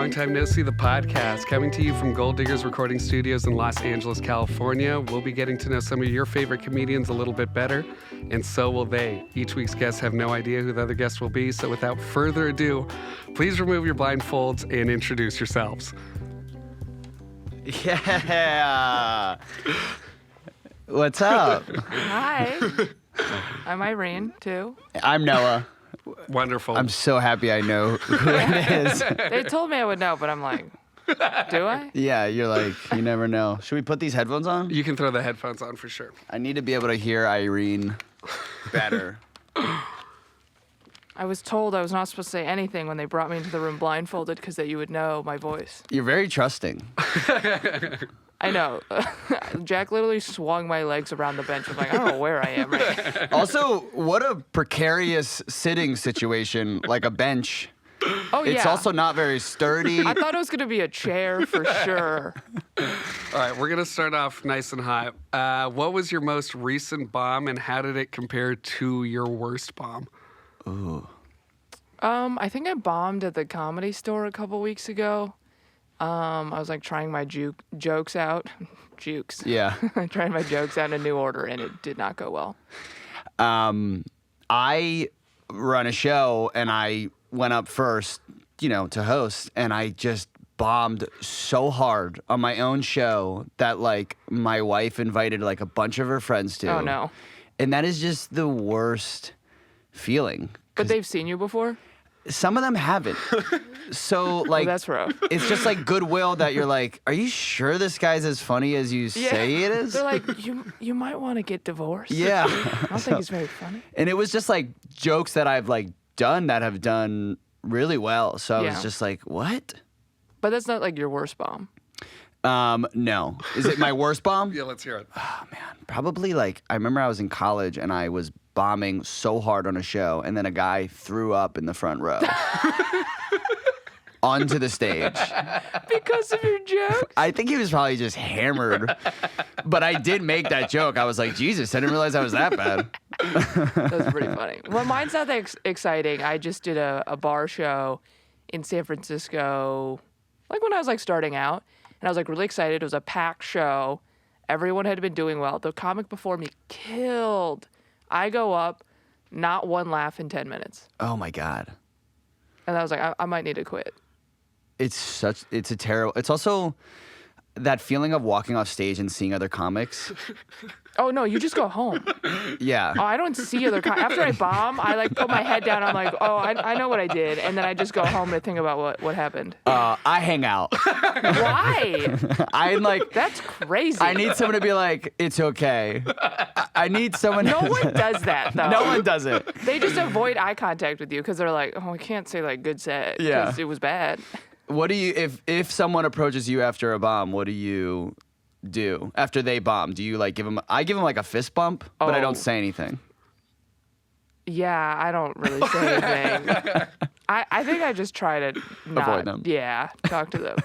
Long Time No See, the podcast, coming to you from Gold Diggers Recording Studios in Los Angeles, California. We'll be getting to know some of your favorite comedians a little bit better, and so will they. Each week's guests have no idea who the other guest will be, so without further ado, please remove your blindfolds and introduce yourselves. Yeah. What's up? Hi. I'm Irene, too. I'm Noah. Wonderful. I'm so happy I know who it is. They told me I would know, but I'm like, do I? Yeah, you're like, you never know. Should we put these headphones on? You can throw the headphones on for sure. I need to be able to hear Irene better. I was told I was not supposed to say anything when they brought me into the room blindfolded because that you would know my voice. You're very trusting. I know. Jack literally swung my legs around the bench. I'm like, I don't know where I am right now. Also, what a precarious sitting situation, like a bench. Oh, yeah. It's also not very sturdy. I thought it was going to be a chair for sure. All right, we're going to start off nice and hot. What was your most recent bomb, and how did it compare to your worst bomb? Ooh. I think I bombed at the Comedy Store a couple weeks ago. I was like trying my jokes out. Jukes. Yeah. Trying my jokes out in a new order, and it did not go well. I run a show, and I went up first, to host, and I just bombed so hard on my own show that, like, my wife invited, like, a bunch of her friends to. Oh, no. And that is just the worst feeling. But they've seen you before? Some of them haven't. So, like, that's rough. It's just like goodwill that you're like, are you sure this guy's as funny as you say it is? They're like, you might want to get divorced. Yeah. I don't think he's very funny. And it was just like jokes that I've like done that have done really well. So I was just like, what? But that's not like your worst bomb. No. Is it my worst bomb? Yeah, let's hear it. Oh, man. Probably like, I remember I was in college and I was bombing so hard on a show, and then a guy threw up in the front row. Onto the stage. Because of your joke? I think he was probably just hammered. But I did make that joke. I was like, Jesus, I didn't realize I was that bad. That's pretty funny. Well, mine's not that exciting. I just did a bar show in San Francisco, like when I was like starting out. And I was like really excited. It was a packed show. Everyone had been doing well. The comic before me killed. I go up, not one laugh in 10 minutes. Oh, my God. And I was like, I might need to quit. It's also that feeling of walking off stage and seeing other comics. Oh, no, you just go home. Yeah. Oh, I don't see other after I bomb, I like put my head down. I'm like, oh, I know what I did. And then I just go home to think about what happened. I hang out. Why? I'm like, that's crazy. I need someone to be like, it's okay. I need someone. No one does that, though. No one does it. They just avoid eye contact with you because they're like, oh, I can't say like good set because it was bad. What do you, if someone approaches you after a bomb, what do you do after they bomb? Do you like give them, I give them like a fist bump, but I don't say anything. Yeah, I don't really say anything. I think I just try to not, avoid them. Yeah, talk to them.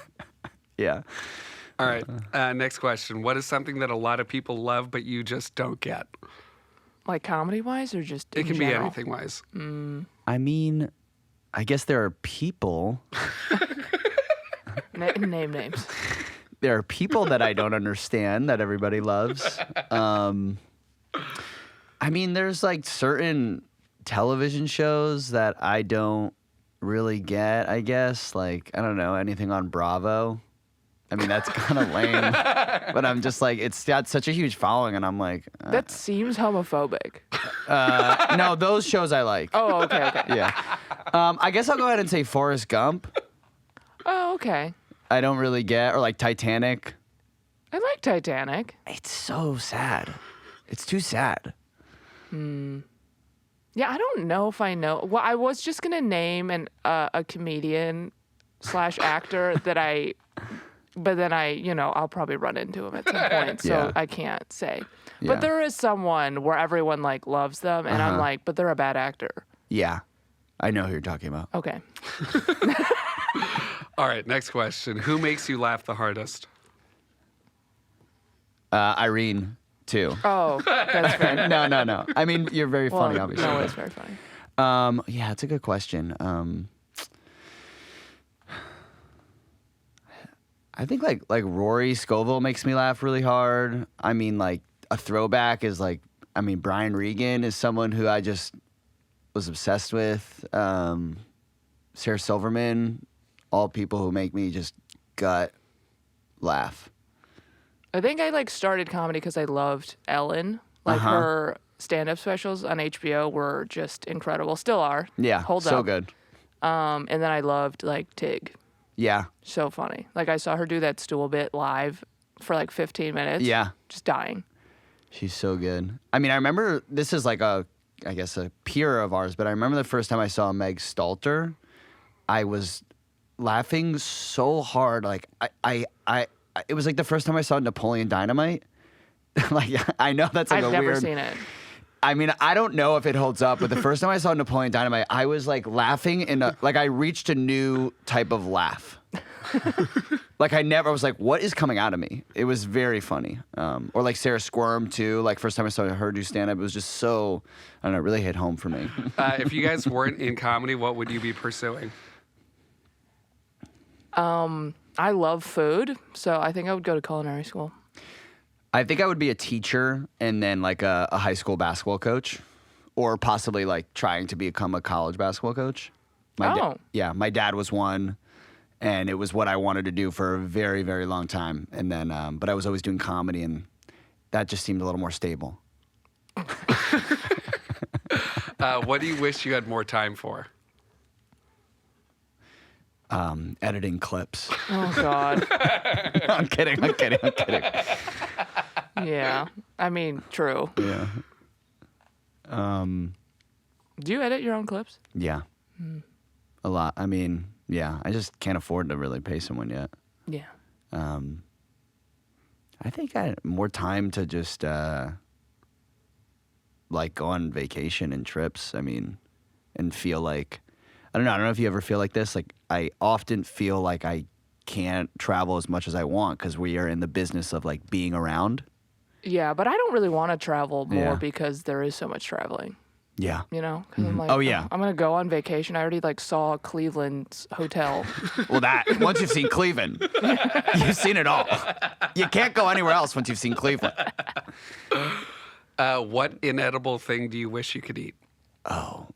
Yeah. All right, next question. What is something that a lot of people love but you just don't get? Like comedy-wise or just It in can general? be anything-wise. I mean, I guess there are people. Name names. There are people that I don't understand that everybody loves. I mean, there's like certain television shows that I don't really get, I guess. Like, I don't know, anything on Bravo. I mean, that's kind of lame. But I'm just like, it's got such a huge following, and I'm like... That seems homophobic. No, those shows I like. Oh, okay. Yeah. I guess I'll go ahead and say Forrest Gump. Oh, okay. I don't really get, or like Titanic. I like Titanic. It's so sad. It's too sad. Yeah, I don't know if I know. Well, I was just going to name a comedian / actor that but then I'll probably run into him at some point, so I can't say. Yeah. But there is someone where everyone like loves them, and I'm like, but they're a bad actor. Yeah. I know who you're talking about. Okay. All right, next question. Who makes you laugh the hardest? Irene, too. Oh, that's fair. No. I mean, you're very funny, obviously. No, it's very funny. Yeah, it's a good question. I think like Rory Scovel makes me laugh really hard. I mean, like a throwback is like, I mean, Brian Regan is someone who I just was obsessed with. Sarah Silverman, all people who make me just gut laugh. I think I like started comedy because I loved Ellen. Like her stand-up specials on HBO were just incredible. Still are. Yeah, Hold so up. good. And then I loved like Tig. Yeah, So funny. Like I saw her do that stool bit live for like 15 minutes. yeah, Just dying. she's so good. I mean, I remember this is like I guess a peer of ours, but I remember the first time I saw Meg Stalter, I was laughing so hard. Like it was like the first time I saw Napoleon Dynamite. Like I know that's like I've a never weird. seen it. I mean, I don't know if it holds up, but the first time I saw Napoleon Dynamite, I was like laughing like I reached a new type of laugh. Like I was like, what is coming out of me? It was very funny. Or like Sarah Squirm too. Like first time I saw her do stand up, it was just so, I don't know, it really hit home for me. If you guys weren't in comedy, what would you be pursuing? I love food, so I think I would go to culinary school. I think I would be a teacher and then like a high school basketball coach, or possibly like trying to become a college basketball coach. Yeah, my dad was one, and it was what I wanted to do for a very, very long time. And then, but I was always doing comedy, and that just seemed a little more stable. What do you wish you had more time for? Editing clips. Oh God. I'm kidding. Yeah. I mean, true. Yeah. Do you edit your own clips? Yeah. A lot. I mean, yeah. I just can't afford to really pay someone yet. Yeah. I think I had more time to just like go on vacation and trips. I mean, and feel like I don't know if you ever feel like this. Like I often feel like I can't travel as much as I want because we are in the business of like being around. Yeah, but I don't really want to travel more Yeah. because there is so much traveling. Yeah. You know? 'Cause I'm like, Oh, yeah. I'm going to go on vacation. I already like saw Cleveland's hotel. Well, once you've seen Cleveland, you've seen it all. You can't go anywhere else once you've seen Cleveland. What inedible thing do you wish you could eat? Oh,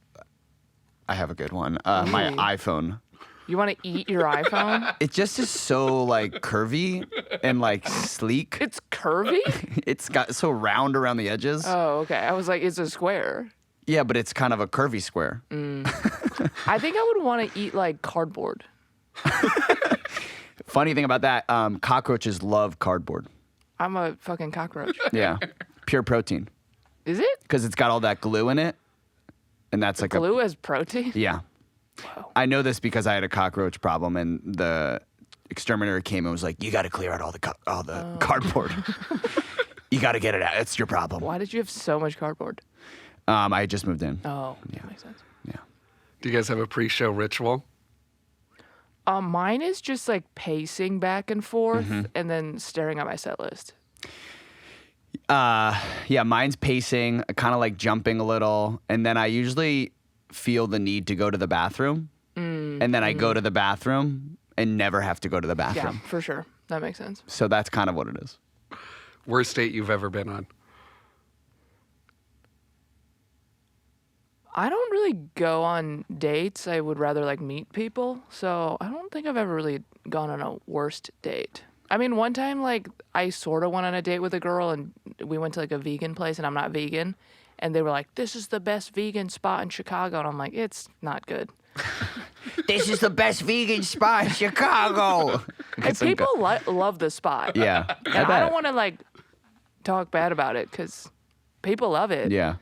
I have a good one. My Ooh. iPhone. You want to eat your iPhone? It just is so like curvy and like sleek. It's curvy? It's got so round around the edges. Oh, okay. I was like, it's a square. Yeah, but it's kind of a curvy square. I think I would want to eat like cardboard. Funny thing about that, cockroaches love cardboard. I'm a fucking cockroach. Yeah, pure protein Is it? because it's got all that glue in it, and that's like Glue as protein? Yeah. I know this because I had a cockroach problem, and the exterminator came and was like, "You got to clear out all the cardboard. You got to get it out. It's your problem." Why did you have so much cardboard? I had just moved in. Oh, that makes sense. Yeah. Do you guys have a pre-show ritual? Mine is just like pacing back and forth and then staring at my set list. Yeah, mine's pacing, kind of like jumping a little, and then I usually feel the need to go to the bathroom, and then I go to the bathroom and never have to go to the Yeah, bathroom. for sure. That makes sense. So that's kind of what it is. Worst date you've ever been on? I don't really go on dates. I would rather like meet people. So I don't think I've ever really gone on a worst date. I mean, one time, like, I sort of went on a date with a girl and we went to like a vegan place and I'm not vegan. And they were like, this is the best vegan spot in Chicago. And I'm like, it's not good. This is the best vegan spot in Chicago. And people love the spot. Yeah, And I don't want to like talk bad about it because people love it. Yeah.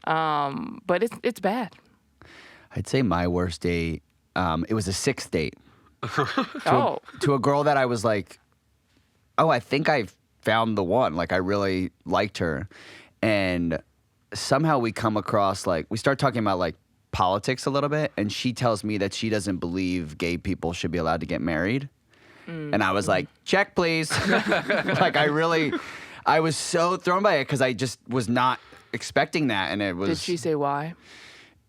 But it's bad. I'd say my worst date, it was a 6th date. Oh. To a girl that I was like, oh, I think I found the one. Like, I really liked her. And somehow we come across, like, we start talking about, like, politics a little bit. And she tells me that she doesn't believe gay people should be allowed to get married. And I was like, check, please. Like, I was so thrown by it because I just was not expecting that. And it was. Did she say why?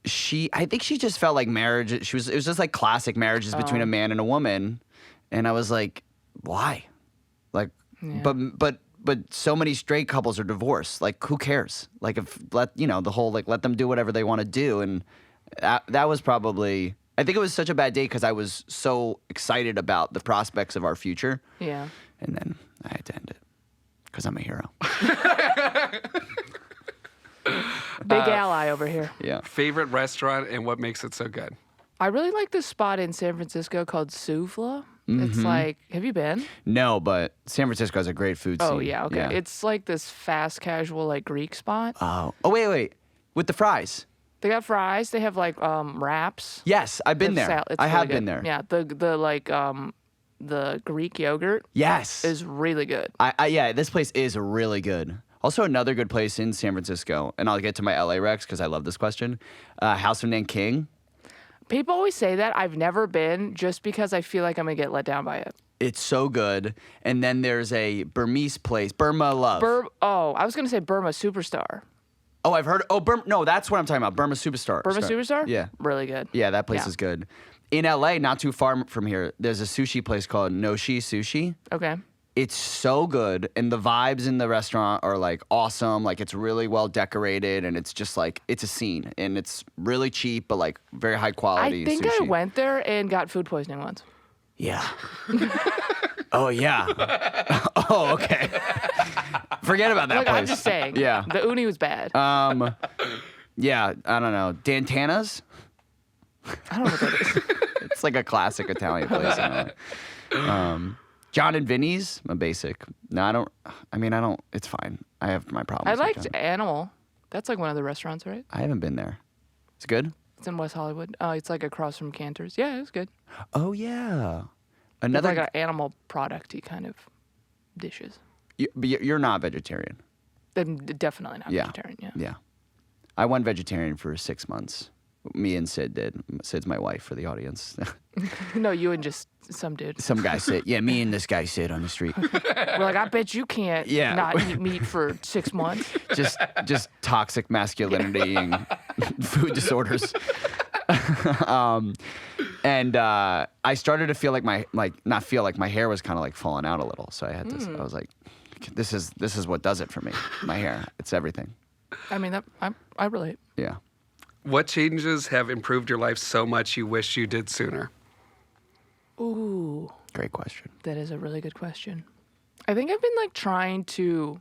I think she just felt like marriage. It was just like classic marriages between a man and a woman. And I was like, why? Like, Yeah. but so many straight couples are divorced. Like, who cares? Like, if the whole like let them do whatever they want to do, and that was probably. I think it was such a bad day because I was so excited about the prospects of our future. Yeah. And then I had to end it because I'm a hero. Big ally over here. Yeah. Favorite restaurant and what makes it so good? I really like this spot in San Francisco called Souvla. It's like, have you been? No, but San Francisco has a great food scene. Oh, yeah, okay. It's like this fast casual, like Greek spot. Oh, wait. With the fries. They got fries. They have like wraps. Yes, I've been They have there. sal- it's I really have good. been there. Yeah, the Greek yogurt Yes. is really good. Yeah, this place is really good. Also, another good place in San Francisco, and I'll get to my LA Rex because I love this question. House of Nanking. People always say that. I've never been just because I feel like I'm going to get let down by it. It's so good. And then there's a Burmese place, Burma Love. I was going to say Burma Superstar. Oh, I've heard. Oh, no, that's what I'm talking about. Burma Superstar. Burma Superstar? Yeah. Really good. Yeah, that place Yeah. is good. In LA, not too far from here, there's a sushi place called Noshi Sushi. Okay. It's so good, and the vibes in the restaurant are like awesome. Like, it's really well decorated, and it's just like it's a scene, and it's really cheap, but like very high quality. I think sushi. I went there and got food poisoning once. Yeah. Oh yeah. Oh, okay. Forget about that Like, place. I'm just saying. Yeah. The uni was bad. Yeah. I don't know. Dantana's. I don't know what that is. It's like a classic Italian place. In LA. John and Vinny's. I'm basic. No, I don't. It's fine. I have my problems. I with liked John. Animal. That's like one of the restaurants, right? I haven't been there. It's good. It's in West Hollywood. Oh, it's like across from Cantor's. Yeah, it was good. Oh yeah. It's Another. like an animal product-y kind of dishes. But you're not vegetarian. I'm definitely not Yeah. vegetarian. Yeah. Yeah. I went vegetarian for 6 months. Me and Sid did. Sid's my wife for the audience. No, you and just some dude. Some guy Sid. Yeah, me and this guy Sid on the street. We're like, I bet you can't Yeah. not eat meat for 6 months. just toxic masculinity and food disorders. And I started to feel like my hair was kind of like falling out a little. So I had to. I was like, this is what does it for me. My hair. It's everything. I mean, I relate. Yeah. What changes have improved your life so much you wish you did sooner? Ooh, Great question. that is a really good question. I think I've been like trying to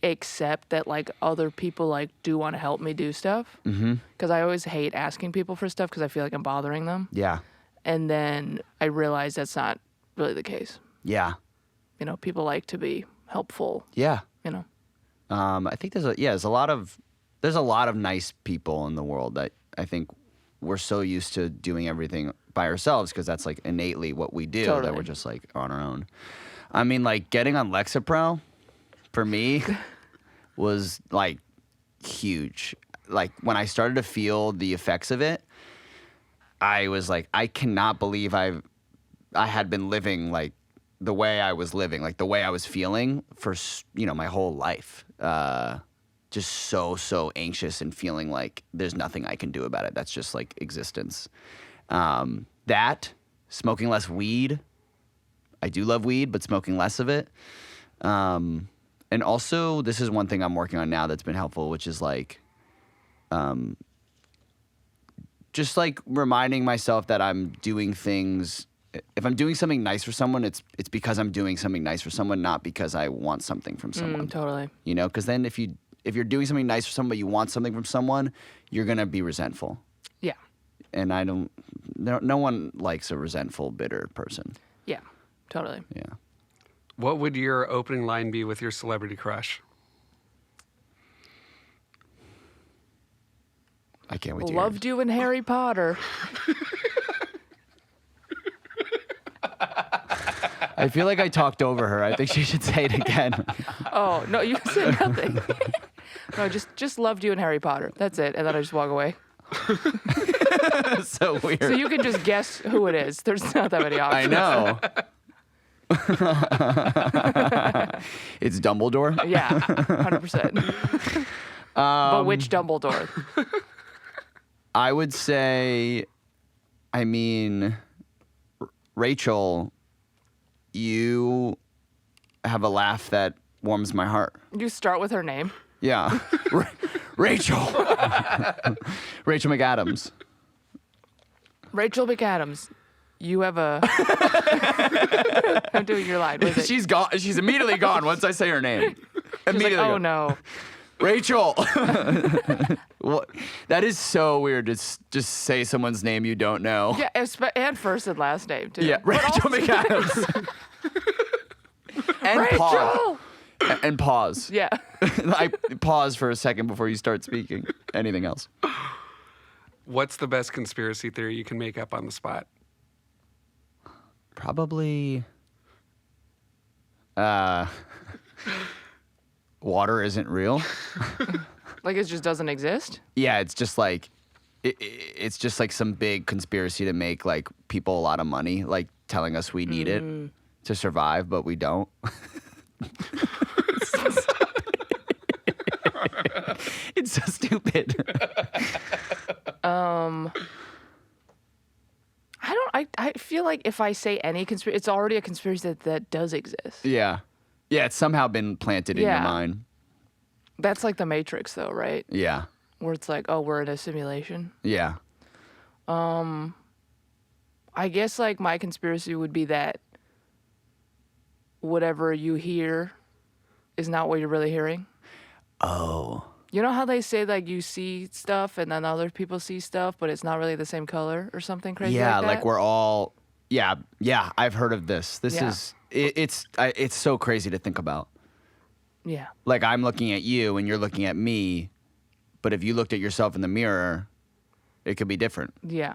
accept that like other people like do want to help me do stuff. Because I always hate asking people for stuff because I feel like I'm bothering them. Yeah. And then I realized that's not really the case. Yeah. You know, people like to be helpful. Yeah. You know. I think there's a lot of nice people in the world that I think we're so used to doing everything by ourselves because that's like innately what we do that Totally. we're just like on our own. I mean, like getting on Lexapro for me was like huge. Like when I started to feel the effects of it, I was like, I cannot believe I had been living like the way I was living, like the way I was feeling for my whole life. Just so anxious and feeling like there's nothing I can do about it. That's just like existence. That, smoking less weed. I do love weed, but smoking less of it. And also, this is one thing I'm working on now that's been helpful, which is like, just like reminding myself that I'm doing things. If I'm doing something nice for someone, it's because I'm doing something nice for someone, not because I want something from someone. Totally. You know, because then if you're doing something nice for someone, but you want something from someone, you're gonna be resentful. Yeah. And no one likes a resentful, bitter person. Yeah. Totally. Yeah. What would your opening line be with your celebrity crush? I can't wait to hear Loved you in Harry Potter. I feel like I talked over her. I think she should say it again. Oh, no, you said nothing. No, just loved you in Harry Potter. That's it. And then I just walk away. So weird. So you can just guess who it is. There's not that many I options. know. It's Dumbledore. Yeah, 100%. But which Dumbledore? I would say, Rachel you have a laugh that warms my heart. You start with her name. Yeah. Rachel. Rachel McAdams. Rachel McAdams. You have a. I'm doing your line. What is it? She's gone. She's immediately gone once I say her name. She's Immediately. like, oh gone. no. Rachel. What? That is so weird to just say someone's name you don't know. Yeah, and first and last name too. Yeah, But Rachel also- McAdams. And Rachel. pause. And pause. Yeah. I pause for a second before you start speaking. Anything else? What's the best conspiracy theory you can make up on the spot? Probably. Water isn't real. Like it just doesn't exist. Yeah, it's just like it's just like some big conspiracy to make like people a lot of money, like telling us we need it to survive, but we don't. It's so stupid. I feel like if I say any conspiracy, it's already a conspiracy that does exist. Yeah. Yeah, it's somehow been planted in your Yeah. mind. That's like the Matrix, though, right? Yeah. Where it's like, oh, we're in a simulation. Yeah. I guess like my conspiracy would be that whatever you hear is not what you're really hearing. Oh. You know how they say like you see stuff and then other people see stuff, but it's not really the same color or something crazy Yeah, like that? like we're all. Yeah, I've heard of this. This Yeah. is it's so crazy to think about. Yeah. Like I'm looking at you and you're looking at me, but if you looked at yourself in the mirror, it could be different. Yeah.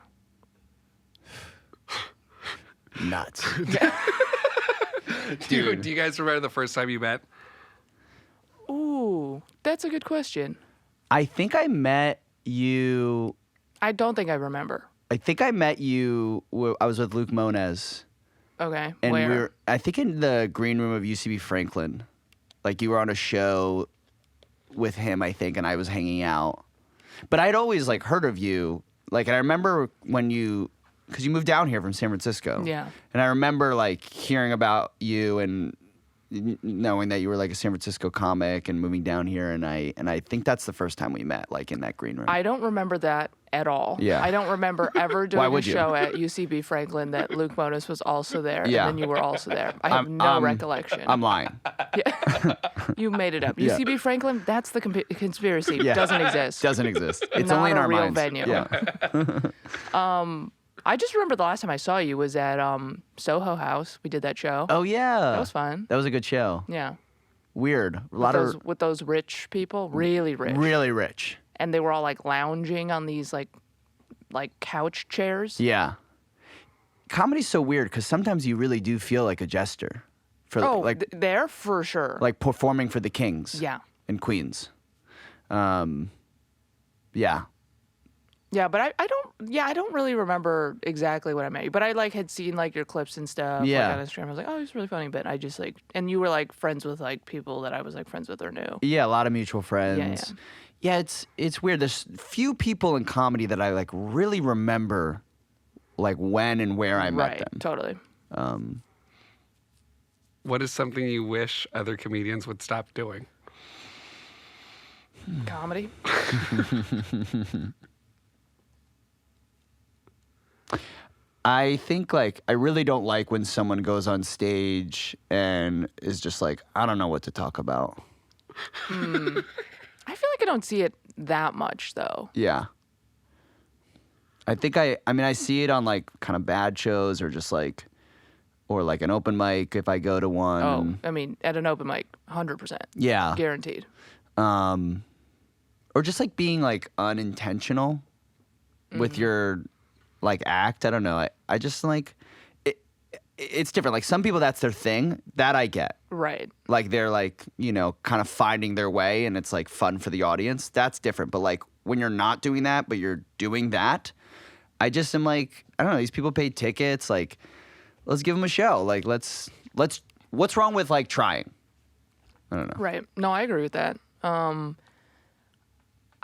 Nuts. Dude, do you guys remember the first time you met? Ooh, that's a good question. I think I met you. I don't think I remember. I was with Luke Moniz. Okay. And Where? we were, I think, in the green room of UCB Franklin. Like you were on a show with him, I think, and I was hanging out. But I'd always like heard of you. Like, and I remember when because you moved down here from San Francisco. Yeah. And I remember like hearing about you and knowing that you were like a San Francisco comic and moving down here. And I think that's the first time we met, like in that green room. I don't remember that at all. Yeah. I don't remember ever Why doing a would you? show at UCB Franklin that Luke Moniz was also there, Yeah. and then you were also there. I have no recollection. I'm lying. You made it up. Yeah. UCB Franklin, that's the conspiracy. Yeah. Doesn't exist. Doesn't exist. It's Not only in a our real minds. venue. Yeah. I just remember the last time I saw you was at Soho House. We did that show. Oh yeah. That was fun. That was a good show. Yeah. Weird. A lot of With those rich people, really rich. really rich. And they were all like lounging on these like couch chairs. Yeah. Comedy's so weird because sometimes you really do feel like a jester for There for sure. like performing for the kings. Yeah. And queens. Yeah. Yeah, but I don't really remember exactly what I met you. But I like had seen like your clips and stuff Yeah. like on Instagram. I was like, oh, he's really funny. But I just like, and you were like friends with like people that I was like friends with or knew. Yeah, a lot of mutual friends. Yeah, it's weird. There's few people in comedy that I like really remember like when and where I met them. Totally. What is something you wish other comedians would stop doing? Comedy. I think like I really don't like when someone goes on stage and is just like, I don't know what to talk about. I feel like I don't see it that much though. Yeah. I think I mean I see it on like kind of bad shows or just like or like an open mic if I go to one. Oh, I mean, at an open mic, 100%. Yeah. Guaranteed. Or just like being like unintentional with your like act. I don't know. I just like it's different. Like some people that's their thing. That I get. Right. Like they're like, you know, kind of finding their way and it's like fun for the audience. That's different. But like when you're not doing that, but you're doing that, I just am like, I don't know, these people pay tickets, like let's give them a show. Like let's what's wrong with like trying? I don't know. Right. No, I agree with that.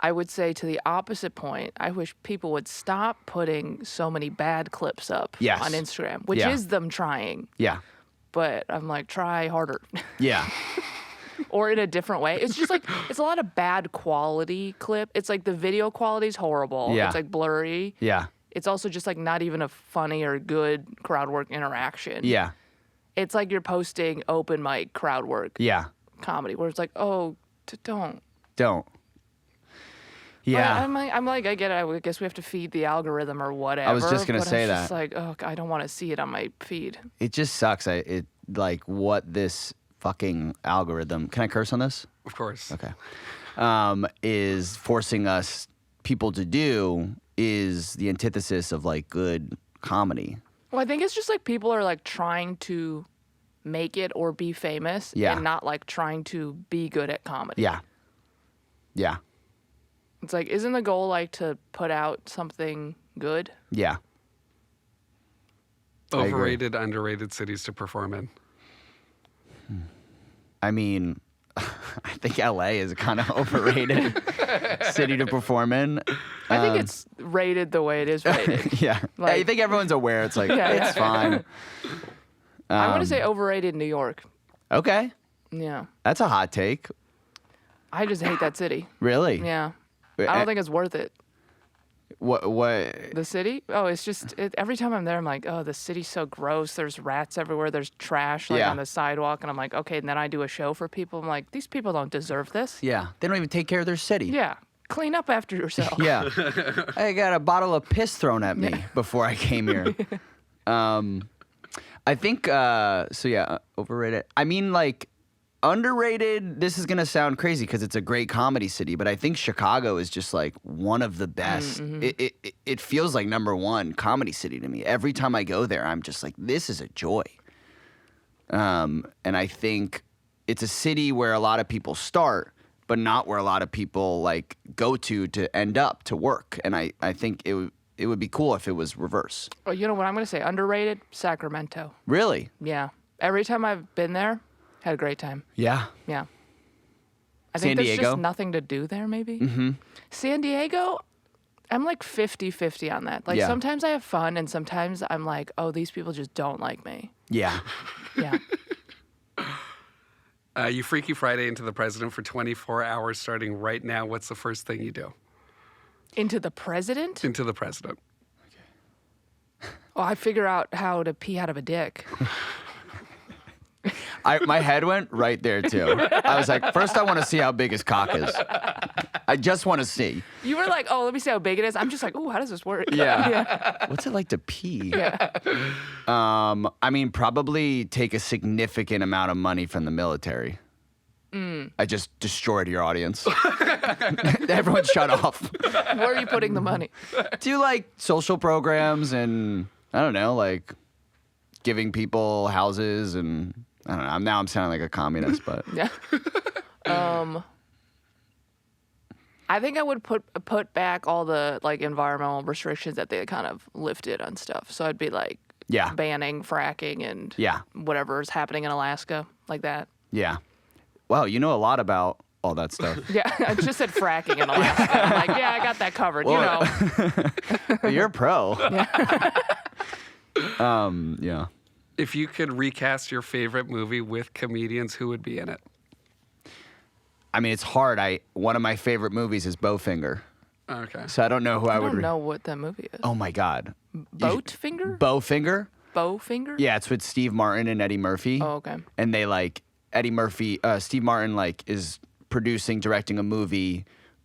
I would say to the opposite point, I wish people would stop putting so many bad clips up Yes. on Instagram, which Yeah. is them trying. Yeah. but I'm like, try harder. Yeah. Or in a different way. It's just like, it's a lot of bad quality clip. It's like the video quality is horrible. Yeah. It's like blurry. Yeah. It's also just like not even a funny or good crowd work interaction. Yeah. It's like you're posting open mic crowd work Yeah. comedy where it's like, oh, don't. Don't. Yeah. I'm like, I get it. I guess we have to feed the algorithm or whatever. I was just gonna but say I'm that. just like, oh, I don't want to see it on my feed. It just sucks. Like what this fucking algorithm, can I curse on this? Of course. Okay. Is forcing us people to do is the antithesis of like good comedy. Well, I think it's just like people are like trying to make it or be famous Yeah. and not like trying to be good at comedy. Yeah. Yeah. It's like, isn't the goal like to put out something good? Yeah. I agree. Overrated, underrated cities to perform in. I mean, I think LA is a kind of overrated city to perform in. I think it's rated the way it is rated. Yeah. Like- I think everyone's aware. It's like, Yeah, it's fine. I want to say overrated New York. Okay. Yeah. That's a hot take. I just hate that city. Really? Yeah. I don't think it's worth it. What? The city? Oh, it's just every time I'm there, I'm like, oh, the city's so gross. There's rats everywhere. There's trash like Yeah. on the sidewalk, and I'm like, okay. And then I do a show for people. I'm like, these people don't deserve this. Yeah. They don't even take care of their city. Yeah, clean up after yourself. Yeah. I got a bottle of piss thrown at me before I came here. I think, so yeah, overrated. I mean, like, underrated, this is going to sound crazy because it's a great comedy city, but I think Chicago is just like one of the best. It feels like number one comedy city to me. Every time I go there, I'm just like, this is a joy. And I think it's a city where a lot of people start, but not where a lot of people like go to end up to work. And I think it would be cool if it was reverse. Oh, you know what I'm going to say? Underrated? Sacramento. Really? Yeah. Every time I've been there, had a great time. Yeah. Yeah. I San think there's Diego? just nothing to do there, maybe. Mm-hmm. San Diego, I'm like 50-50 on that. Like Yeah. sometimes I have fun and sometimes I'm like, oh, these people just don't like me. Yeah. Yeah. You Freaky Friday into the president for 24 hours starting right now. What's the first thing you do? Into the president? Into the president. Oh, I figure out how to pee out of a dick. My head went right there too. I was like, first I want to see how big his cock is. I just want to see. You were like, oh, let me see how big it is. I'm just like, oh, how does this work? Yeah. What's it like to pee? Yeah. I mean, probably take a significant amount of money from the military. I just destroyed your audience. Everyone shut off. Where are you putting the money? Do like social programs and I don't know, like giving people houses and I don't know. Now I'm sounding like a communist, but Yeah. I think I would put back all the like environmental restrictions that they kind of lifted on stuff. So I'd be like yeah, banning fracking and yeah, whatever's happening in Alaska, like that. yeah. Wow, you know a lot about all that stuff. Yeah, I just said fracking in Alaska. I'm like, yeah, I got that covered. You know. You're a pro. Yeah. If you could recast your favorite movie with comedians, who would be in it? I mean, it's hard. One of my favorite movies is Bowfinger, Okay. so I don't know who I I would. don't know what that movie is. Oh my God, Boatfinger? Bowfinger. Bowfinger? Yeah, it's with Steve Martin and Eddie Murphy. Oh, okay. And they like Steve Martin like is producing, directing a movie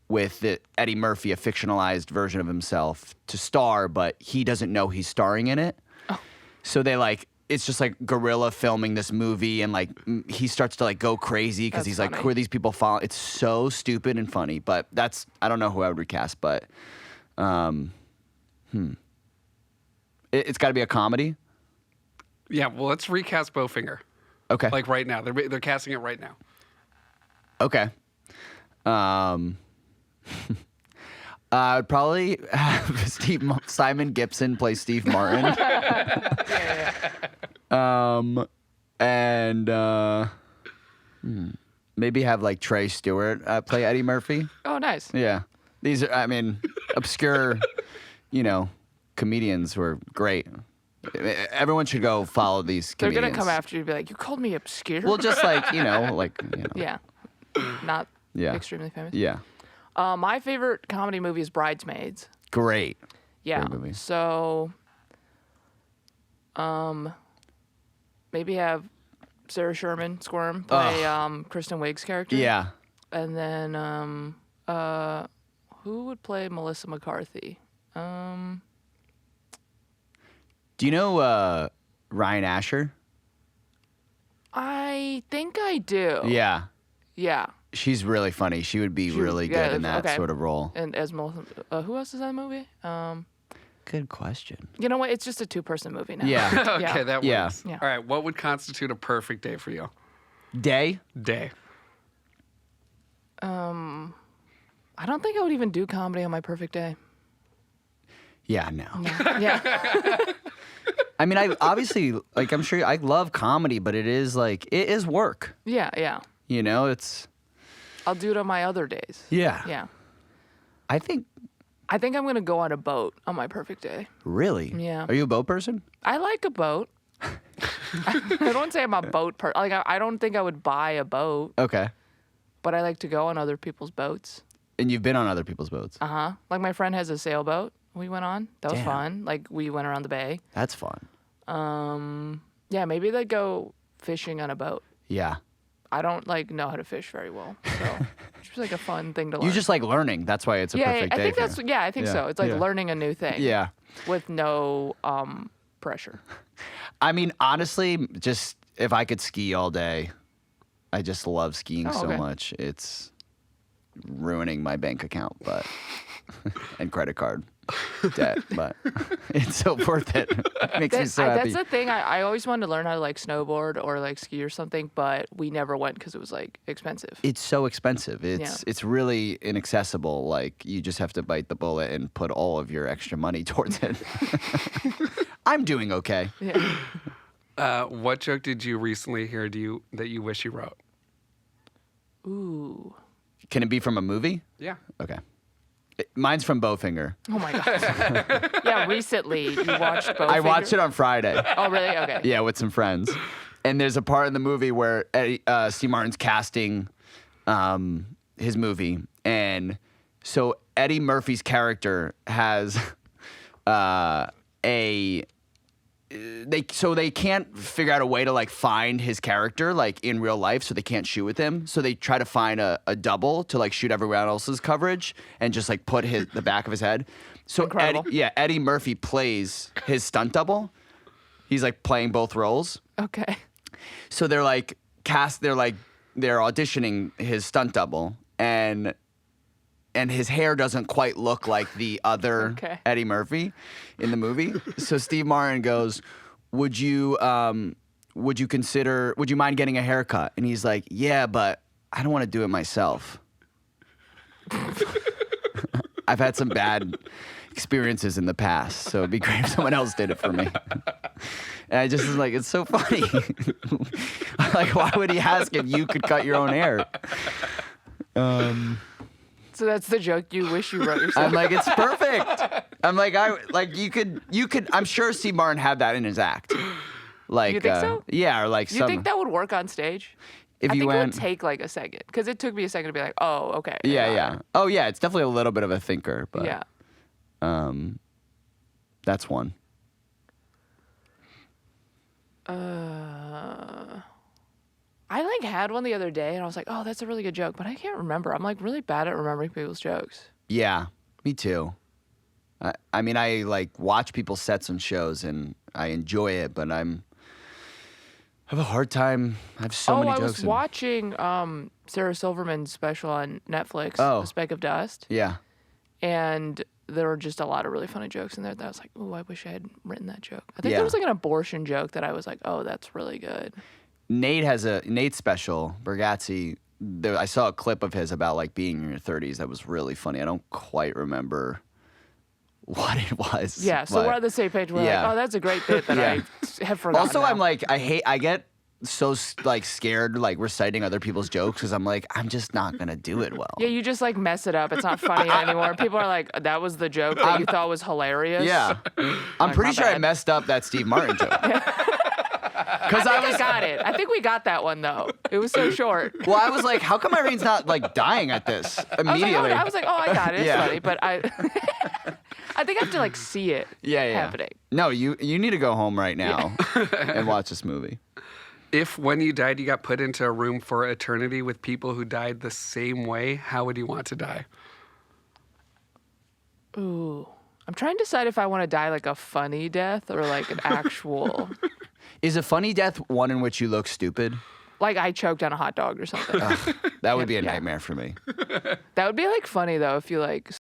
with Eddie Murphy, a fictionalized version of himself, to star, but he doesn't know he's starring in it. Oh. So they like. It's just like guerrilla filming this movie, and like he starts to like go crazy because That's he's like, funny. who are these people following? It's so stupid and funny, but I don't know who I would recast, but it's got to be a comedy. Yeah, well, let's recast Bowfinger. Okay. Like right now. They're casting it right now. Okay. I'd probably have Simon Gibson play Steve Martin. And maybe have like Trey Stewart play Eddie Murphy. Oh, nice. Yeah. These are, I mean, obscure, comedians who are great. Everyone should go follow these They're comedians. gonna come after you and be like, "You called me obscure." Well, just like yeah, not Yeah. extremely famous. Yeah. My favorite comedy movie is Bridesmaids. Great. Yeah. Great movie. So, maybe have Sarah Sherman Squirm play Kristen Wiig's character. Yeah. And then who would play Melissa McCarthy? Do you know Ryan Asher? I think I do. Yeah. Yeah. She's really funny. She would be really good in that okay. sort of role. And as Melissa, who else is in that movie? Good question. You know what? It's just a 2-person movie now. Yeah. Okay, Yeah. that Yeah. works. Yeah. All right, what would constitute a perfect day for you? Day? Day. I don't think I would even do comedy on my perfect day. Yeah, no. Yeah. I mean, I obviously, like, I'm sure I love comedy, but it is work. Yeah. Yeah. You know, it's. I'll do it on my other days. Yeah. Yeah. I think, I think I'm going to go on a boat on my perfect day. really? Yeah. Are you a boat person? I like a boat. I don't say I'm a boat person. Like, I don't think I would buy a boat, Okay. but I like to go on other people's boats. And you've been on other people's boats. Uh-huh. Like, my friend has a sailboat we went on. That was Damn. fun. Like, we went around the bay. That's fun. Yeah, maybe they'd go fishing on a boat. Yeah. I don't, like, know how to fish very well. So, it's just, like, a fun thing to learn. You just like learning. That's why it's a yeah, perfect I day. think for that's, you. yeah, I think Yeah. so. It's like Yeah. learning a new thing. Yeah. With no pressure. I mean, honestly, just if I could ski all day, I just love skiing so okay. much. It's ruining my bank account, but and credit card debt, but it's so worth it. It makes me so happy. That's the thing. I always wanted to learn how to like snowboard or like ski or something, but we never went because it was like expensive. It's so expensive. It's really inaccessible. Like you just have to bite the bullet and put all of your extra money towards it. I'm doing okay. Yeah. What joke did you recently hear that you wish you wrote? Ooh. Can it be from a movie? Yeah. Okay. Mine's from Bowfinger. Oh my god. Yeah, recently you watched Bowfinger? I watched it on Friday. Oh really? Okay. Yeah, with some friends. And there's a part in the movie where Steve Martin's casting his movie. And so Eddie Murphy's character has they can't figure out a way to like find his character like in real life, so they can't shoot with him. So they try to find a double to like shoot everyone else's coverage and just like put the back of his head. So Incredible. Eddie Murphy plays his stunt double. He's like playing both roles. Okay. So they're auditioning his stunt double and his hair doesn't quite look like the other Okay. Eddie Murphy in the movie. So Steve Martin goes, would you mind getting a haircut? And he's like, yeah, but I don't want to do it myself. I've had some bad experiences in the past, so it'd be great if someone else did it for me. And I just was like, it's so funny. Like, why would he ask if you could cut your own hair? So that's the joke you wish you wrote yourself. I'm like, it's perfect. I'm like, you could. I'm sure Steve Martin had that in his act. Like, You think so? Yeah, or like Do you think that would work on stage? if I you think it went. would take like a second because it took me a second to be like, oh, okay. I Yeah, got yeah. it. Oh, yeah. It's definitely a little bit of a thinker, but Yeah. that's one. I like had one the other day and I was like, oh, that's a really good joke, but I can't remember. I'm like really bad at remembering people's jokes. Yeah, me too. I mean, I like watch people's sets and shows, and I enjoy it, but I have a hard time. I have so many I jokes. was watching Sarah Silverman's special on Netflix, Oh. A Speck of Dust, Yeah. and there were just a lot of really funny jokes in there that I was like, oh, I wish I had written that joke. I think Yeah. there was like an abortion joke that I was like, oh, that's really good. Nate has a special, Bergazzi. I saw a clip of his about like being in your 30s. That was really funny. I don't quite remember what it was. Yeah, so but- we're on the same page. We're Yeah. like, oh, that's a great bit that Yeah. I have forgotten. Also, now. I'm like, I get so like scared, like reciting other people's jokes because I'm like, I'm just not gonna do it well. Yeah, you just like mess it up. It's not funny anymore. People are like, that was the joke that you thought was hilarious. Yeah, I'm Like, pretty my sure I bad. messed up that Steve Martin joke. Because I got it. I think we got that one though. It was so short. Well, I was like, how come Irene's not like dying at this immediately? I was like, oh, I got it. It's Yeah. funny, but I think I have to like see it yeah. happening. No, you need to go home right now and watch this movie. If when you died, you got put into a room for eternity with people who died the same way, how would you want to die? Ooh. I'm trying to decide if I want to die like a funny death or like an actual, Is a funny death one in which you look stupid? like I choked on a hot dog or something. That would be a nightmare for me. That would be like funny though if you like